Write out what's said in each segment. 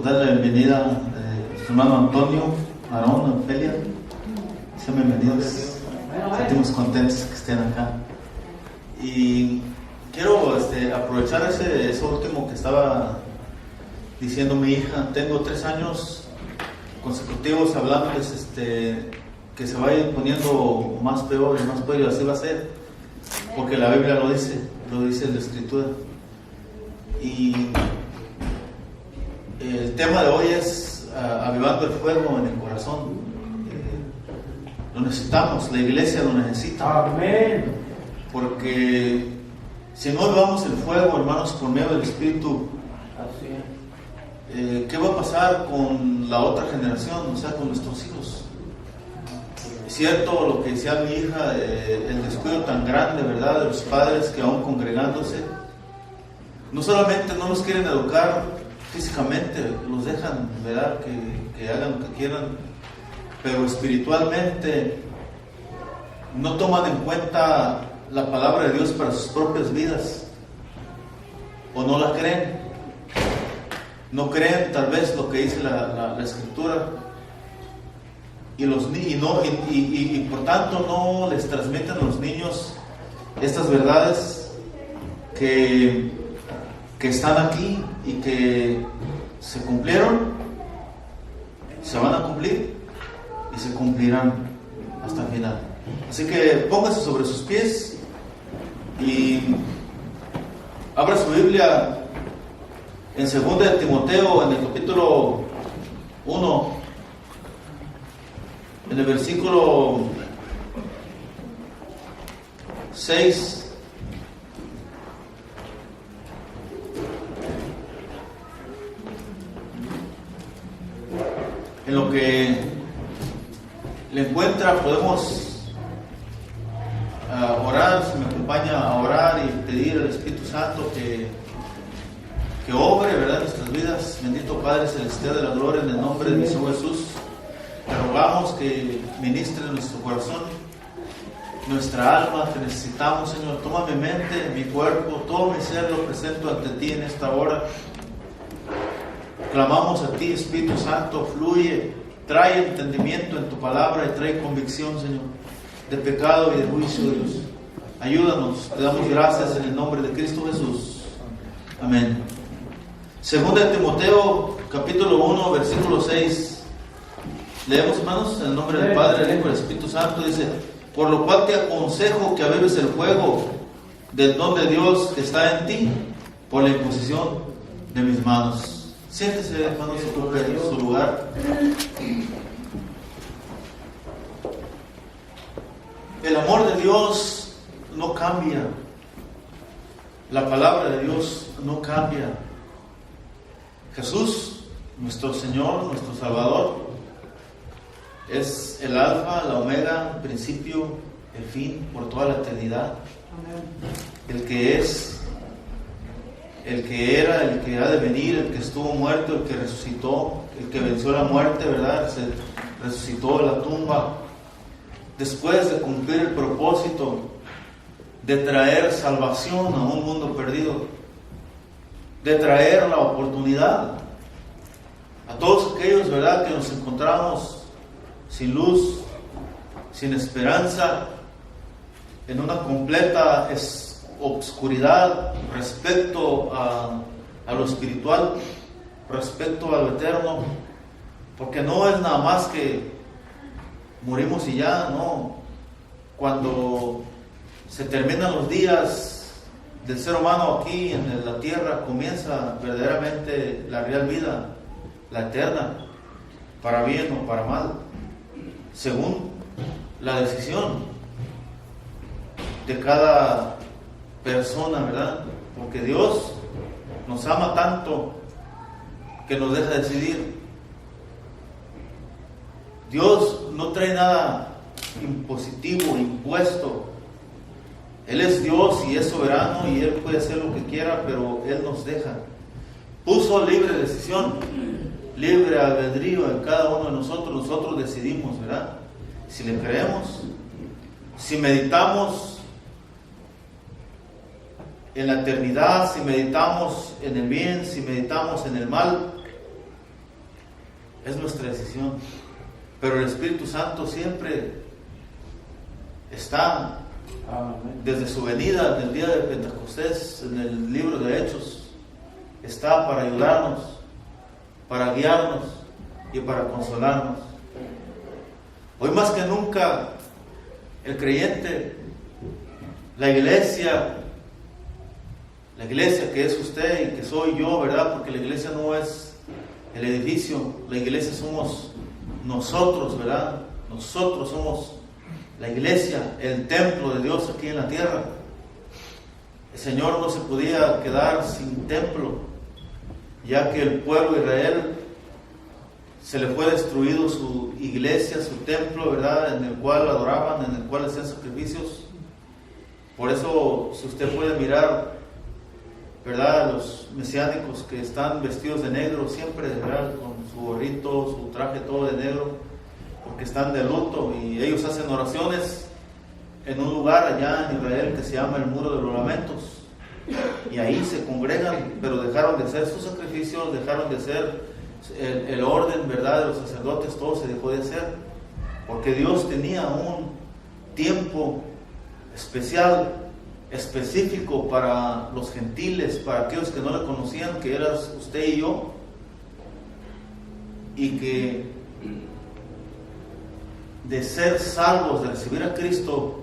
Darle la bienvenida a su hermano Antonio, Aarón, Ofelia. Sean bienvenidos. Sentimos contentos que estén acá. Y quiero aprovechar eso último que estaba diciendo mi hija. Tengo 3 años consecutivos hablándoles que se vaya poniendo más peor y así va a ser, porque la Biblia lo dice en la Escritura. Y el tema de hoy es avivando el fuego en el corazón. Lo necesitamos, la iglesia lo necesita. Amén. Porque si no avivamos el fuego, hermanos, por medio del Espíritu, ¿qué va a pasar con la otra generación? O sea, con nuestros hijos. Es cierto lo que decía mi hija, el descuido tan grande, ¿verdad?, de los padres que aún congregándose, no solamente no los quieren educar físicamente, los dejan, ¿verdad?, que hagan lo que quieran, pero espiritualmente no toman en cuenta la palabra de Dios para sus propias vidas, o no la creen, no creen tal vez lo que dice la Escritura, y por tanto no les transmiten a los niños estas verdades que están aquí y que se cumplieron, se van a cumplir y se cumplirán hasta el final. Así que póngase sobre sus pies y abra su Biblia en 2 de Timoteo, en el capítulo 1, en el versículo 6. En lo que le encuentra, podemos orar. Si me acompaña a orar y pedir al Espíritu Santo que obre, ¿verdad?, en nuestras vidas. Bendito Padre Celestial de la gloria, en el nombre de mi Señor Jesús, te rogamos que ministre en nuestro corazón, nuestra alma. Te necesitamos, Señor. Toma mi mente, mi cuerpo, todo mi ser lo presento ante ti en esta hora. Clamamos a ti, Espíritu Santo, fluye, trae entendimiento en tu palabra y trae convicción, Señor, de pecado y de juicio, Dios. Ayúdanos, te damos gracias en el nombre de Cristo Jesús. Amén. 2 de Timoteo, capítulo 1, versículo 6. Leemos, hermanos, en el nombre del Padre, del Hijo y del Espíritu Santo. Dice: por lo cual te aconsejo que avives el fuego del don de Dios que está en ti por la imposición de mis manos. Siéntese, hermanos, en su lugar. El amor de Dios no cambia. La palabra de Dios no cambia. Jesús, nuestro Señor, nuestro Salvador, es el alfa, la omega, el principio, el fin, por toda la eternidad. El que es, el que era, el que ha de venir, el que estuvo muerto, el que resucitó, el que venció la muerte, ¿verdad? Se resucitó de la tumba después de cumplir el propósito de traer salvación a un mundo perdido, de traer la oportunidad a todos aquellos, ¿verdad?, que nos encontramos sin luz, sin esperanza, en una completa obscuridad respecto a lo espiritual, respecto a lo eterno, porque no es nada más que morimos y ya, no. Cuando se terminan los días del ser humano aquí en la tierra, comienza verdaderamente la real vida, la eterna, para bien o para mal, según la decisión de cada persona, ¿verdad? Porque Dios nos ama tanto que nos deja decidir. Dios no trae nada impositivo, impuesto. Él es Dios y es soberano y Él puede hacer lo que quiera, pero Él nos deja. Puso libre decisión, libre albedrío en cada uno de nosotros. Nosotros decidimos, ¿verdad? Si le creemos, si meditamos en la eternidad, si meditamos en el bien, si meditamos en el mal, es nuestra decisión. Pero el Espíritu Santo siempre está, desde su venida del día de Pentecostés, en el libro de Hechos, está para ayudarnos, para guiarnos y para consolarnos. Hoy más que nunca, el creyente, la iglesia que es usted y que soy yo, ¿verdad? Porque la iglesia no es el edificio, la iglesia somos nosotros, ¿verdad? Nosotros somos la iglesia, el templo de Dios aquí en la tierra. El Señor no se podía quedar sin templo, ya que el pueblo de Israel se le fue destruido su iglesia, su templo, ¿verdad? En el cual adoraban, en el cual hacían sacrificios. Por eso, si usted puede mirar, ¿verdad?, los mesiánicos que están vestidos de negro siempre, ¿verdad?, con su gorrito, su traje todo de negro, porque están de luto, y ellos hacen oraciones en un lugar allá en Israel que se llama el Muro de los Lamentos, y ahí se congregan, pero dejaron de hacer sus sacrificios, dejaron de hacer el orden, ¿verdad?, de los sacerdotes, todo se dejó de hacer, porque Dios tenía un tiempo especial, específico para los gentiles, para aquellos que no le conocían, que eras usted y yo, y que de ser salvos, de recibir a Cristo,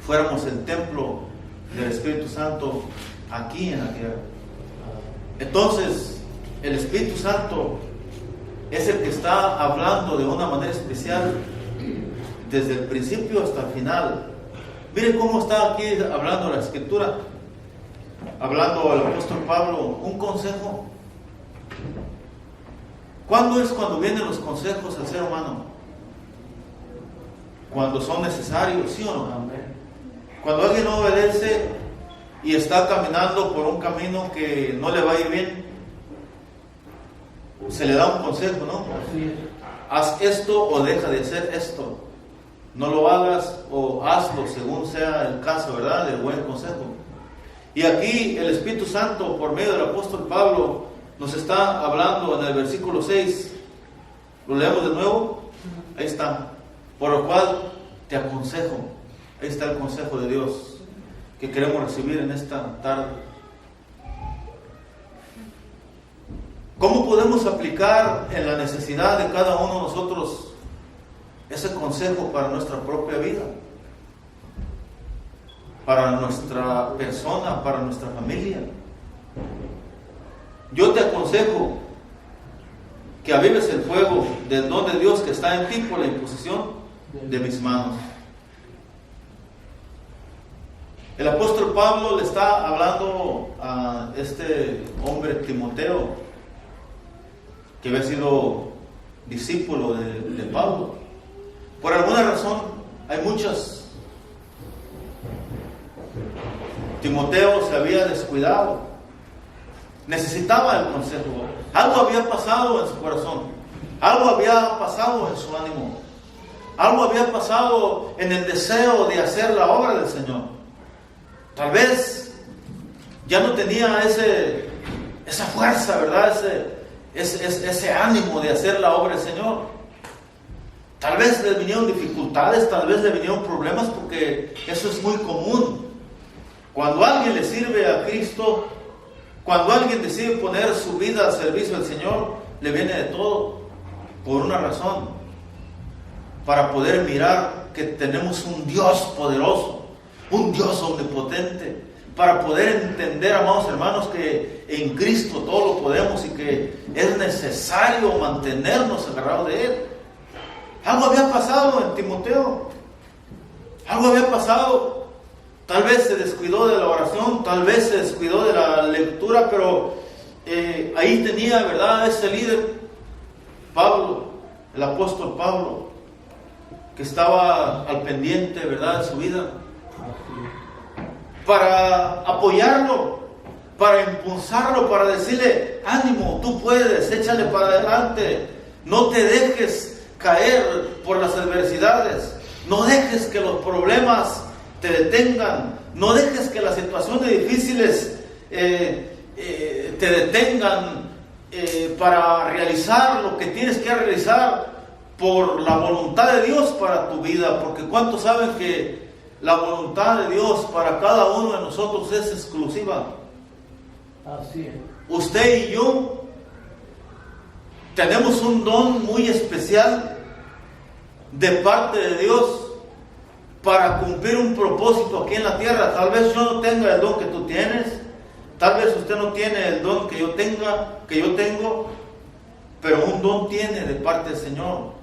fuéramos el templo del Espíritu Santo aquí en la tierra. Entonces, el Espíritu Santo es el que está hablando de una manera especial desde el principio hasta el final. Miren cómo está aquí hablando la Escritura, hablando el apóstol Pablo, un consejo. ¿Cuándo es cuando vienen los consejos al ser humano? Cuando son necesarios, ¿sí o no? Cuando alguien no obedece y está caminando por un camino que no le va a ir bien, se le da un consejo, ¿no? Haz esto o deja de hacer esto. No lo hagas o hazlo según sea el caso, ¿verdad?, del buen consejo. Y aquí el Espíritu Santo, por medio del apóstol Pablo, nos está hablando en el versículo 6. ¿Lo leemos de nuevo? Ahí está. Por lo cual te aconsejo. Ahí está el consejo de Dios que queremos recibir en esta tarde. ¿Cómo podemos aplicar en la necesidad de cada uno de nosotros ese consejo para nuestra propia vida, para nuestra persona, para nuestra familia? Yo te aconsejo que avives el fuego del don de Dios que está en ti por la imposición de mis manos. El apóstol Pablo le está hablando a este hombre Timoteo, que había sido discípulo de Pablo. Por alguna razón, hay muchas. Timoteo se había descuidado, necesitaba el consejo. Algo había pasado en su corazón, algo había pasado en su ánimo, algo había pasado en el deseo de hacer la obra del Señor. Tal vez ya no tenía esa fuerza, ¿verdad?, ese ánimo de hacer la obra del Señor. Tal vez le vinieron dificultades, tal vez le vinieron problemas, porque eso es muy común. Cuando alguien le sirve a Cristo, cuando alguien decide poner su vida al servicio del Señor, le viene de todo, por una razón: para poder mirar que tenemos un Dios poderoso, un Dios omnipotente, para poder entender, amados hermanos, que en Cristo todo lo podemos y que es necesario mantenernos agarrados de Él. Algo había pasado en Timoteo, algo había pasado. Tal vez se descuidó de la oración, tal vez se descuidó de la lectura, pero ahí tenía, ¿verdad?, ese líder, Pablo, el apóstol Pablo, que estaba al pendiente, ¿verdad?, de su vida, para apoyarlo, para impulsarlo, para decirle: ánimo, tú puedes, échale para adelante, no te dejes caer por las adversidades, no dejes que los problemas te detengan, no dejes que las situaciones difíciles te detengan. para realizar lo que tienes que realizar por la voluntad de Dios para tu vida, porque ¿cuántos saben que la voluntad de Dios para cada uno de nosotros es exclusiva? Así es. Usted y yo tenemos un don muy especial de parte de Dios para cumplir un propósito aquí en la tierra. Tal vez yo no tenga el don que tú tienes, tal vez usted no tiene el don que yo tengo, pero un don tiene de parte del Señor,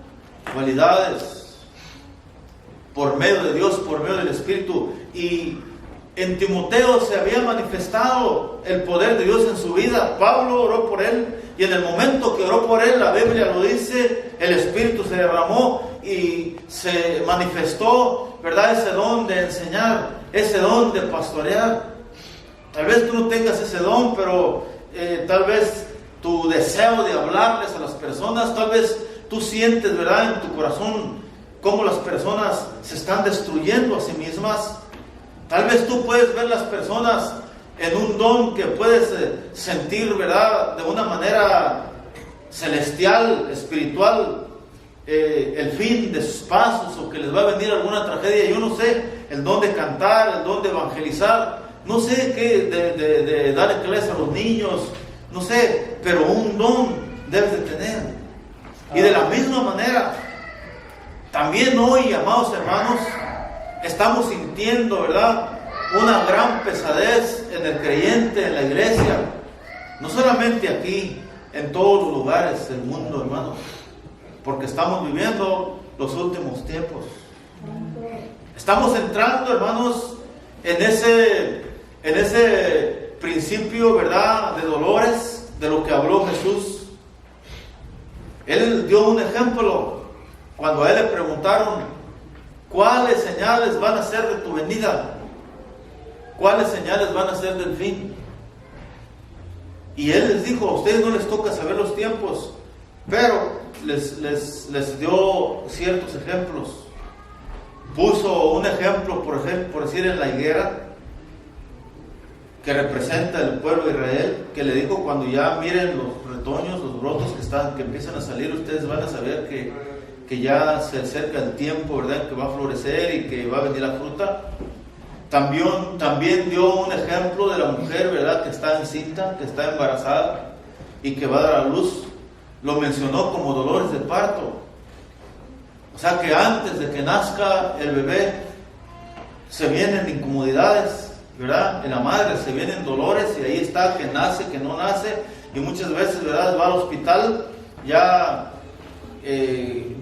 cualidades por medio de Dios, por medio del Espíritu. Y en Timoteo se había manifestado el poder de Dios en su vida. Pablo oró por él, y en el momento que oró por él, la Biblia lo dice, el Espíritu se derramó y se manifestó, ¿verdad?, ese don de enseñar, ese don de pastorear. Tal vez tú no tengas ese don, pero tal vez tu deseo de hablarles a las personas, tal vez tú sientes, ¿verdad?, en tu corazón cómo las personas se están destruyendo a sí mismas. Tal vez tú puedes ver las personas en un don que puedes sentir, ¿verdad?, de una manera celestial, espiritual, el fin de sus pasos, o que les va a venir alguna tragedia. Yo no sé, el don de cantar, el don de evangelizar, no sé qué, de dar clases a los niños, no sé, pero un don debes de tener. Y de la misma manera, también hoy, amados hermanos, estamos sintiendo, ¿verdad?, una gran pesadez en el creyente, en la iglesia. No solamente aquí, en todos los lugares del mundo, hermanos, porque estamos viviendo los últimos tiempos. Estamos entrando, hermanos, en ese principio, ¿verdad?, de dolores, de lo que habló Jesús. Él dio un ejemplo cuando a él le preguntaron: ¿cuáles señales van a ser de tu venida? ¿Cuáles señales van a ser del fin? Y él les dijo: a ustedes no les toca saber los tiempos, pero les dio ciertos ejemplos. Puso un ejemplo, por decir, en la higuera, que representa el pueblo de Israel, que le dijo: cuando ya miren los retoños, los brotos que empiezan a salir, ustedes van a saber que ya se acerca el tiempo, ¿verdad?, que va a florecer y que va a venir la fruta. También dio un ejemplo de la mujer, ¿verdad?, que está encinta, que está embarazada y que va a dar a luz. Lo mencionó como dolores de parto. O sea que antes de que nazca el bebé se vienen incomodidades, ¿verdad?, en la madre se vienen dolores, y ahí está, que nace, que no nace, y muchas veces, ¿verdad?, va al hospital ya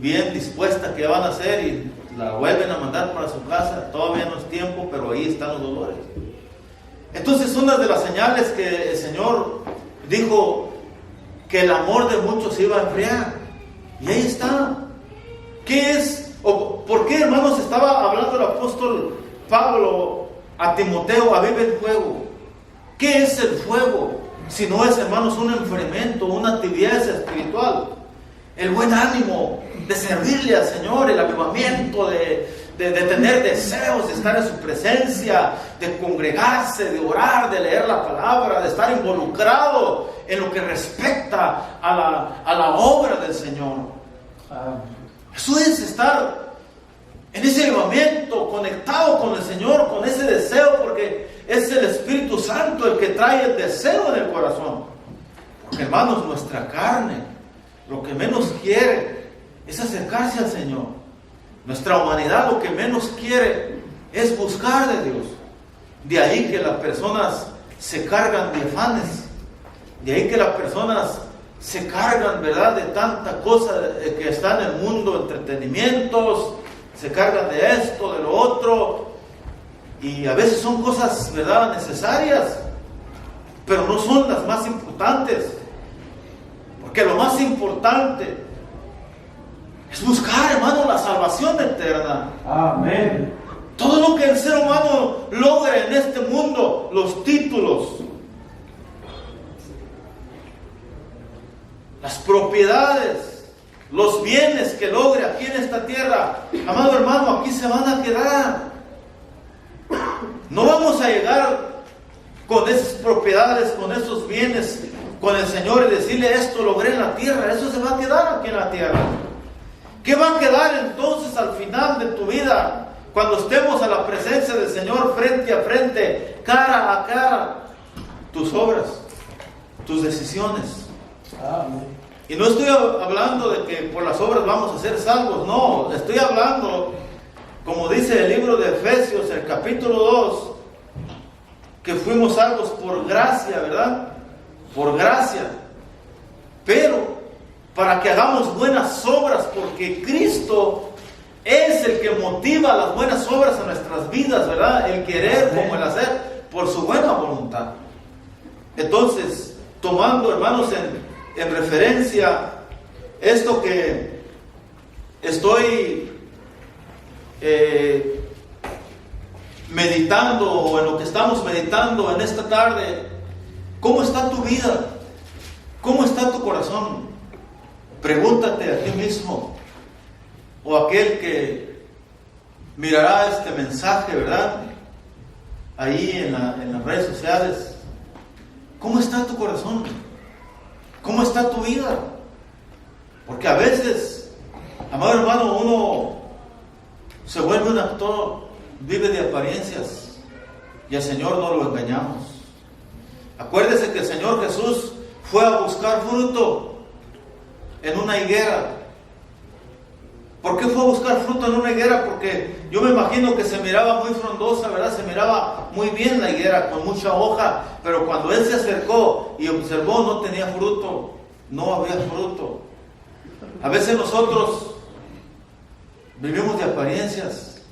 bien dispuesta que van a hacer, y la vuelven a mandar para su casa. Todavía no es tiempo, pero ahí están los dolores. Entonces, una de las señales que el Señor dijo, que el amor de muchos se iba a enfriar, y ahí está. ¿Qué es? ¿O por qué, hermanos, estaba hablando el apóstol Pablo a Timoteo? Aviva el fuego. ¿Qué es el fuego? Si no es, hermanos, un enfriamiento, una tibieza espiritual. El buen ánimo de servirle al Señor, el avivamiento de tener deseos de estar en su presencia, de congregarse, de orar, de leer la palabra, de estar involucrado en lo que respecta a la obra del Señor. Eso es estar en ese avivamiento, conectado con el Señor, con ese deseo, porque es el Espíritu Santo el que trae el deseo en el corazón. Porque, hermanos, nuestra carne lo que menos quiere es acercarse al Señor. Nuestra humanidad lo que menos quiere es buscar de Dios. De ahí que las personas se cargan de afanes. De ahí que las personas se cargan, ¿verdad?, de tanta cosa que está en el mundo, entretenimientos, se cargan de esto, de lo otro. Y a veces son cosas, ¿verdad?, necesarias, pero no son las más importantes. Porque lo más importante es buscar, hermano, la salvación eterna. Amén. Todo lo que el ser humano logre en este mundo, los títulos, las propiedades, los bienes que logre aquí en esta tierra, amado hermano, aquí se van a quedar. No vamos a llegar con esas propiedades, con esos bienes, con el Señor y decirle: esto logré en la tierra, eso se va a quedar aquí en la tierra. ¿Qué va a quedar entonces al final de tu vida? Cuando estemos a la presencia del Señor frente a frente, cara a cara, tus obras, tus decisiones. Amén. Y no estoy hablando de que por las obras vamos a ser salvos, no, estoy hablando, como dice el libro de Efesios, el capítulo 2, que fuimos salvos por gracia, ¿verdad? Por gracia. Pero para que hagamos buenas obras, porque Cristo es el que motiva las buenas obras en nuestras vidas, ¿verdad? El querer como el hacer, por su buena voluntad. Entonces, tomando, hermanos, en referencia esto que estoy meditando, o en lo que estamos meditando en esta tarde, ¿cómo está tu vida? ¿Cómo está tu corazón? Pregúntate a ti mismo, o aquel que mirará este mensaje, ¿verdad? Ahí en las redes sociales. ¿Cómo está tu corazón? ¿Cómo está tu vida? Porque a veces, amado hermano, uno se vuelve un actor, vive de apariencias, y al Señor no lo engañamos. Acuérdese que el Señor Jesús fue a buscar fruto en una higuera. ¿Por qué fue a buscar fruto en una higuera? Porque yo me imagino que se miraba muy frondosa, ¿verdad? Se miraba muy bien la higuera, con mucha hoja, pero cuando él se acercó y observó, no tenía fruto, no había fruto. A veces nosotros vivimos de apariencias,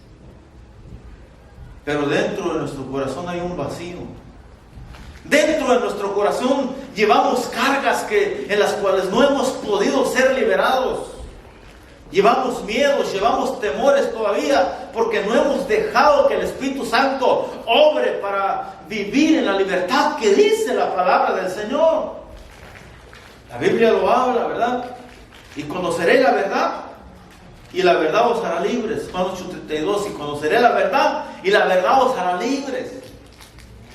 pero dentro de nuestro corazón hay un vacío. Dentro de nuestro corazón llevamos cargas en las cuales no hemos podido ser liberados. Llevamos miedos, llevamos temores todavía, porque no hemos dejado que el Espíritu Santo obre para vivir en la libertad que dice la palabra del Señor. La Biblia lo habla, ¿verdad? Y conoceré la verdad, y la verdad os hará libres. Juan 8:32, y conoceré la verdad, y la verdad os hará libres.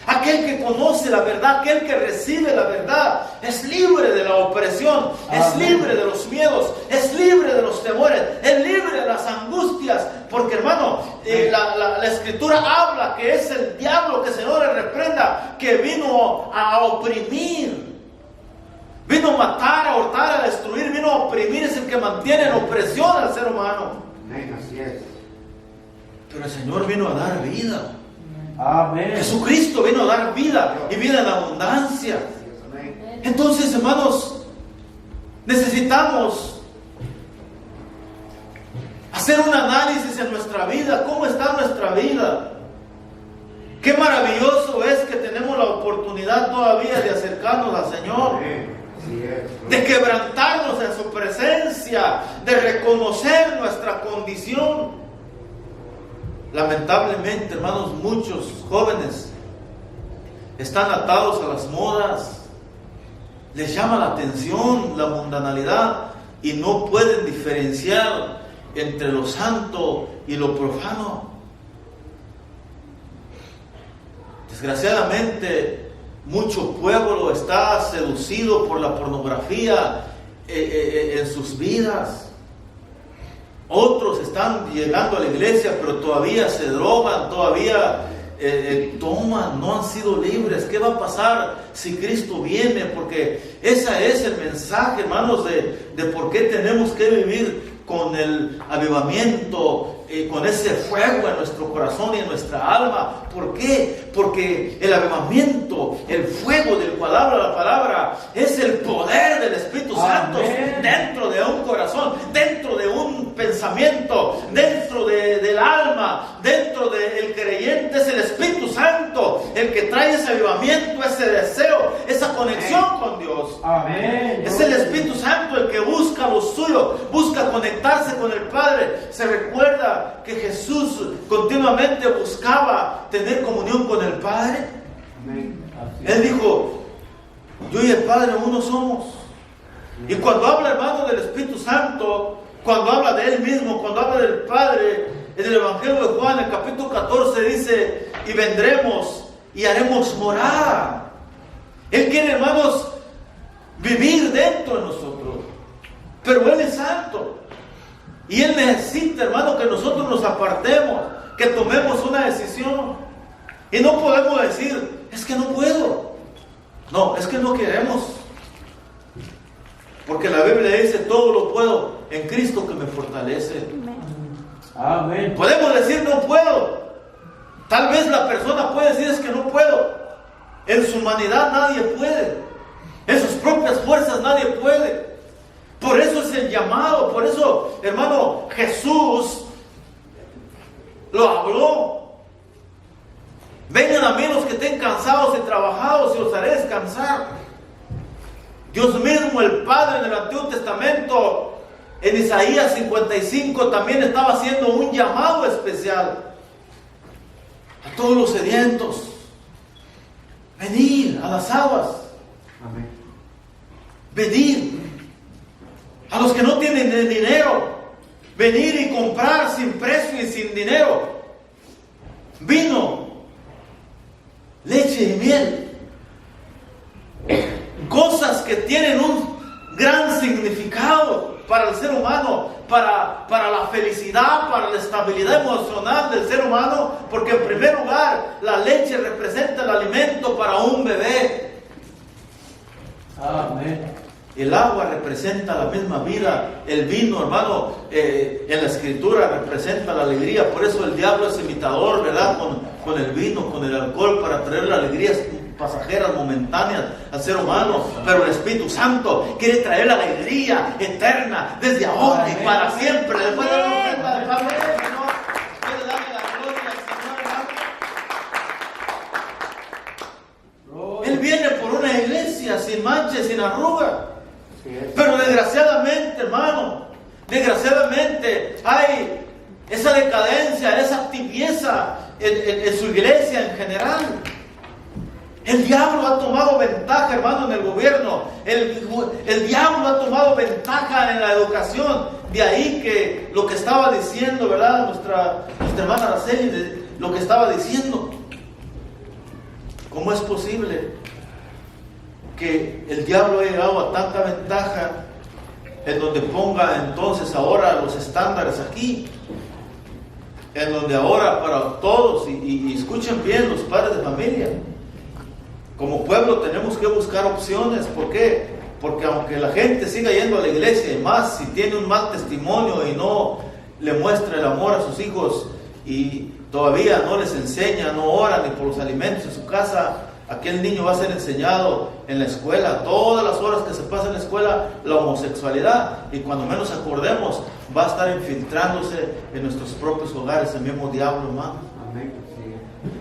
Aquel que conoce la verdad, aquel que recibe la verdad, es libre de la opresión, es libre de los miedos, es libre de los temores, es libre de las angustias. Porque, hermano, la Escritura habla que es el diablo, que el Señor le reprenda, que vino a oprimir, vino a matar, a hurtar, a destruir, vino a oprimir. Es el que mantiene en opresión al ser humano. Así es. Pero el Señor vino a dar vida. Amén. Jesucristo vino a dar vida, y vida en abundancia. Entonces, hermanos, necesitamos hacer un análisis en nuestra vida. ¿Cómo está nuestra vida? Qué maravilloso es que tenemos la oportunidad todavía de acercarnos al Señor, de quebrantarnos en su presencia, de reconocer nuestra condición. Lamentablemente, hermanos, muchos jóvenes están atados a las modas, les llama la atención la mundanalidad y no pueden diferenciar entre lo santo y lo profano. Desgraciadamente, mucho pueblo está seducido por la pornografía en sus vidas. Otros están llegando a la iglesia, pero todavía se drogan, todavía toman, no han sido libres. ¿Qué va a pasar si Cristo viene? Porque ese es el mensaje, hermanos, de por qué tenemos que vivir con el avivamiento, con ese fuego en nuestro corazón y en nuestra alma. ¿Por qué? Porque el avivamiento, el fuego del cual habla la palabra, es el poder del Espíritu Santo dentro de un corazón, dentro de un pensamiento, dentro del alma, dentro del creyente. Es el Espíritu Santo el que trae ese avivamiento, ese deseo, esa conexión con Dios. Amén. Es el Espíritu Santo el que busca lo suyo, busca conectarse con el Padre. Se recuerda que Jesús continuamente buscaba tener comunión con el Padre. Él dijo: yo y el Padre uno somos. Y cuando habla, hermano, del Espíritu Santo, cuando habla de Él mismo, cuando habla del Padre, en el Evangelio de Juan, el capítulo 14, dice: y vendremos y haremos morada. Él quiere, hermanos, vivir dentro de nosotros. Pero Él es santo. Y Él necesita, hermano, que nosotros nos apartemos, que tomemos una decisión. Y no podemos decir, es que no puedo. No, es que no queremos. Porque la Biblia dice, todo lo puedo en Cristo que me fortalece. Amén. Podemos decir, no puedo. Tal vez la persona puede decir, es que no puedo. En su humanidad nadie puede. En sus propias fuerzas nadie puede. Por eso es el llamado. Por eso, hermano, Jesús lo habló. Vengan a mí los que estén cansados y trabajados y os haré descansar. Dios mismo, el Padre en el Antiguo Testamento, en Isaías 55, también estaba haciendo un llamado especial a todos los sedientos. Venid a las aguas. Amén. Venid a los que no tienen dinero. Venir y comprar sin precio y sin dinero vino, leche y miel. Cosas que tienen un gran significado para el ser humano, para la felicidad, para la estabilidad emocional del ser humano, porque en primer lugar la leche representa el alimento para un bebé. Amén. El agua representa la misma vida. El vino, hermano, en la Escritura representa la alegría. Por eso el diablo es imitador, ¿verdad? Con el vino, con el alcohol, para traer la alegría pasajeras, momentáneas al ser humano. Pero el Espíritu Santo quiere traer la alegría eterna desde ahora y para siempre. Después de la ofrenda de Pablo, Señor, puede darle la gloria al Señor. Él viene por una iglesia sin mancha, sin arruga. Pero desgraciadamente, hermano, desgraciadamente hay esa decadencia, esa tibieza en su iglesia en general. El diablo ha tomado ventaja, hermano, en el gobierno. El diablo ha tomado ventaja en la educación. De ahí que lo que estaba diciendo, ¿verdad? Nuestra hermana Araceli, lo que estaba diciendo. ¿Cómo es posible que el diablo haya llegado a tanta ventaja en donde ponga entonces ahora los estándares aquí? En donde ahora para todos, y escuchen bien los padres de familia, como pueblo tenemos que buscar opciones. ¿Por qué? Porque aunque la gente siga yendo a la iglesia, y más si tiene un mal testimonio y no le muestra el amor a sus hijos y todavía no les enseña, no ora ni por los alimentos en su casa, aquel niño va a ser enseñado en la escuela, todas las horas que se pasa en la escuela, la homosexualidad, y cuando menos acordemos va a estar infiltrándose en nuestros propios hogares el mismo diablo, hermano. Amén.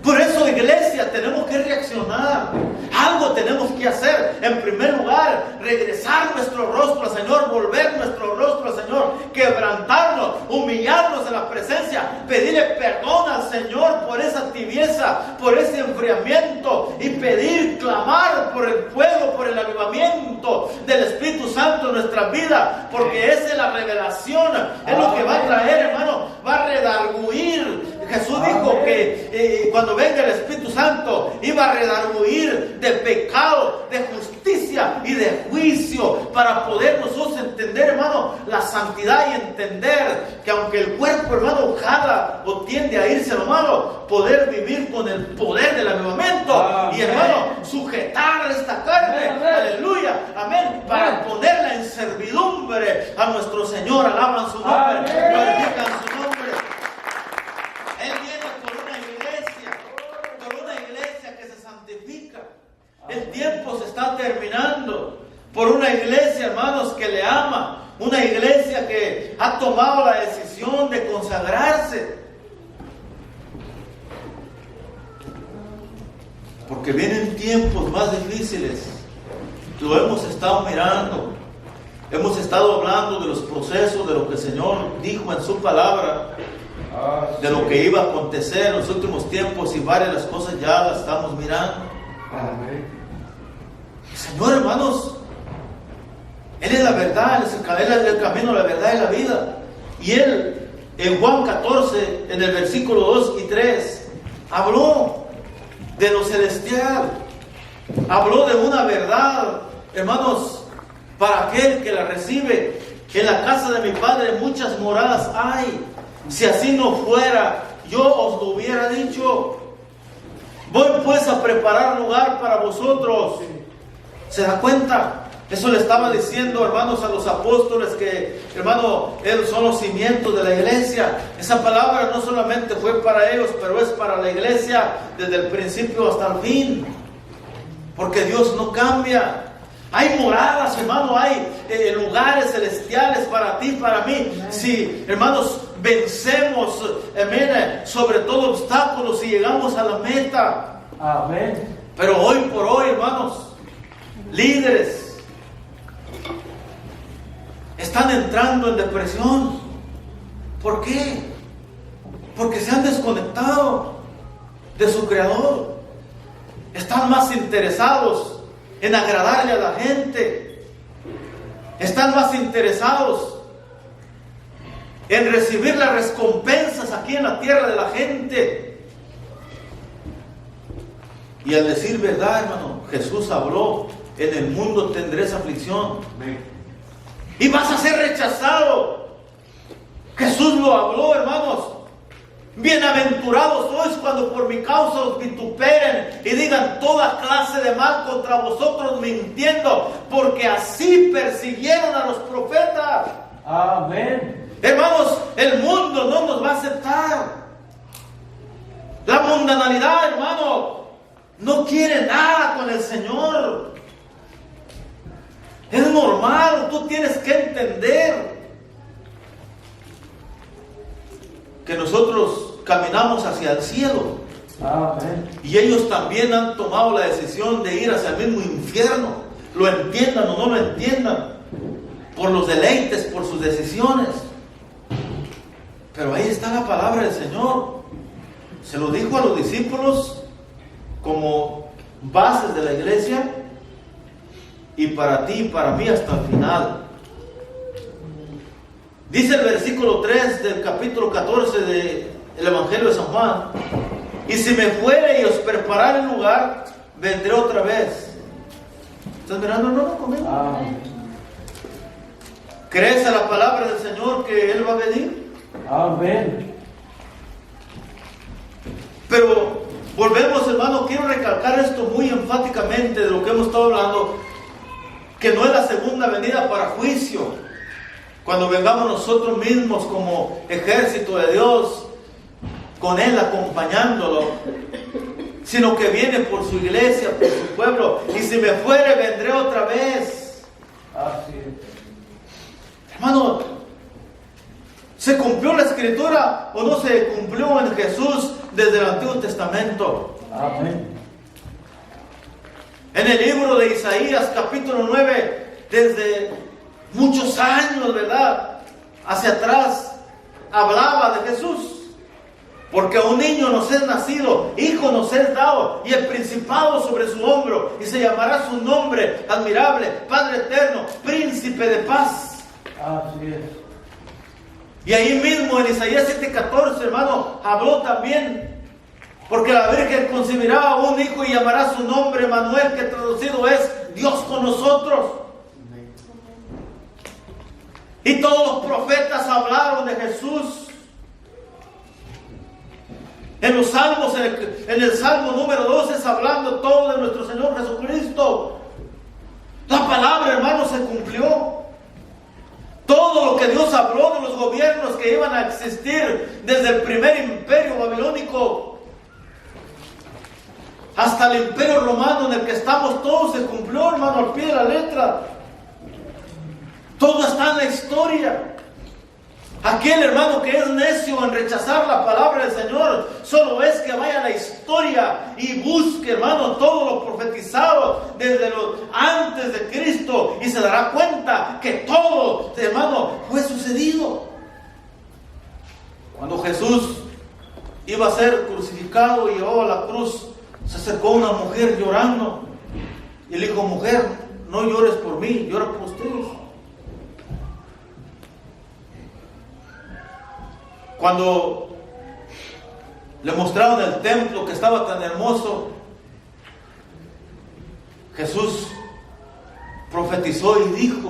Por eso, iglesia, tenemos que reaccionar. Algo tenemos que hacer. En primer lugar, regresar nuestro rostro al Señor, volver nuestro rostro al Señor, quebrantarnos, humillarnos en la presencia, pedirle perdón al Señor por esa tibieza, por ese enfriamiento, y pedir, clamar por el fuego, por el avivamiento del Espíritu Santo en nuestra vida, porque esa es la revelación, es lo que va a traer, hermano, va a redarguir. Jesús dijo que cuando venga el Espíritu Santo iba a redarguir de pecado, de justicia y de juicio, para poder nosotros entender, hermano, la santidad, y entender que aunque el cuerpo, hermano, jala o tiende a irse a lo malo, poder vivir con el poder del avivamiento y, hermano, sujetar esta carne, aleluya, amén, para ponerla en servidumbre a nuestro Señor. Alaban su nombre, glorifican su nombre. Él viene por una iglesia que se santifica. El tiempo se está terminando. Por una iglesia, hermanos, que le ama. Una iglesia que ha tomado la decisión de consagrarse. Porque vienen tiempos más difíciles. Lo hemos estado mirando. Hemos estado hablando de los procesos, de lo que el Señor dijo en su palabra, de lo que iba a acontecer en los últimos tiempos, y varias de las cosas ya las estamos mirando. Amén. El Señor, hermanos, Él es la verdad, Él es el camino, la verdad y la vida. Y Él, en Juan 14, en el versículo 2 y 3, habló de lo celestial, habló de una verdad, hermanos, para aquel que la recibe. En la casa de mi Padre muchas moradas hay. Si así no fuera, yo os lo hubiera dicho. Voy pues a preparar lugar para vosotros. ¿Se da cuenta? Eso le estaba diciendo, hermanos, a los apóstoles que, hermano, ellos son los cimientos de la iglesia. Esa palabra no solamente fue para ellos, pero es para la iglesia desde el principio hasta el fin. Porque Dios no cambia. Hay moradas, hermano, hay lugares celestiales para ti, para mí. Si, hermanos, vencemos, sobre todo obstáculos y llegamos a la meta. Amén. Pero hoy por hoy, hermanos, líderes están entrando en depresión. ¿Por qué? Porque se han desconectado de su Creador. Están más interesados en agradarle a la gente. Están más interesados en recibir las recompensas aquí en la tierra de la gente. Y al decir verdad, hermano, Jesús habló: en el mundo tendréis aflicción. Y vas a ser rechazado. Jesús lo habló, hermanos. Bienaventurados sois cuando por mi causa os vituperen y digan toda clase de mal contra vosotros mintiendo, porque así persiguieron a los profetas. Amén. Hermanos, el mundo no nos va a aceptar. La mundanalidad, hermano, no quiere nada con el Señor. Es normal, tú tienes que entender que nosotros caminamos hacia el cielo. Amén. Y ellos también han tomado la decisión de ir hacia el mismo infierno. Lo entiendan o no lo entiendan, por los deleites, por sus decisiones. Pero ahí está la palabra del Señor. Se lo dijo a los discípulos como bases de la iglesia, y para ti y para mí hasta el final. Dice el versículo 3 del capítulo 14 del Evangelio de San Juan: y si me fuere y os preparare el lugar, vendré otra vez. ¿Estás mirando, hermano, conmigo? Amén. ¿Crees a la palabra del Señor que Él va a venir? Amén. Pero volvemos, hermano, quiero recalcar esto muy enfáticamente de lo que hemos estado hablando, que no es la segunda venida para juicio, cuando vengamos nosotros mismos como ejército de Dios, con Él acompañándolo, sino que viene por su iglesia, por su pueblo. Y si me fuere, vendré otra vez. Así es. Hermano, ¿se cumplió la Escritura o no se cumplió en Jesús desde el Antiguo Testamento? Amén. En el libro de Isaías, capítulo 9, desde muchos años, ¿verdad?, hacia atrás, hablaba de Jesús. Porque a un niño nos es nacido, hijo nos es dado, y el principado sobre su hombro, y se llamará su nombre admirable, Padre eterno, Príncipe de paz. Así es. Y ahí mismo en Isaías 7:14, hermano, habló también, porque la Virgen concebirá un hijo y llamará su nombre Manuel, que traducido es Dios con nosotros. Y todos los profetas hablaron de Jesús. En los salmos, en el salmo número 12, es hablando todo de nuestro Señor Jesucristo. La palabra, hermano, se cumplió. Todo lo que Dios habló de los gobiernos que iban a existir desde el primer imperio babilónico hasta el imperio romano en el que estamos todos, se cumplió, hermano, al pie de la letra. Todo está en la historia. Aquel hermano que es necio en rechazar la palabra del Señor, solo es que vaya a la historia y busque, hermano, todo lo profetizado desde antes de Cristo, y se dará cuenta que todo, hermano, fue sucedido. Cuando Jesús iba a ser crucificado y llevado a la cruz, se acercó una mujer llorando y le dijo: mujer, no llores por mí, llora por ustedes. Cuando le mostraron el templo que estaba tan hermoso, Jesús profetizó y dijo: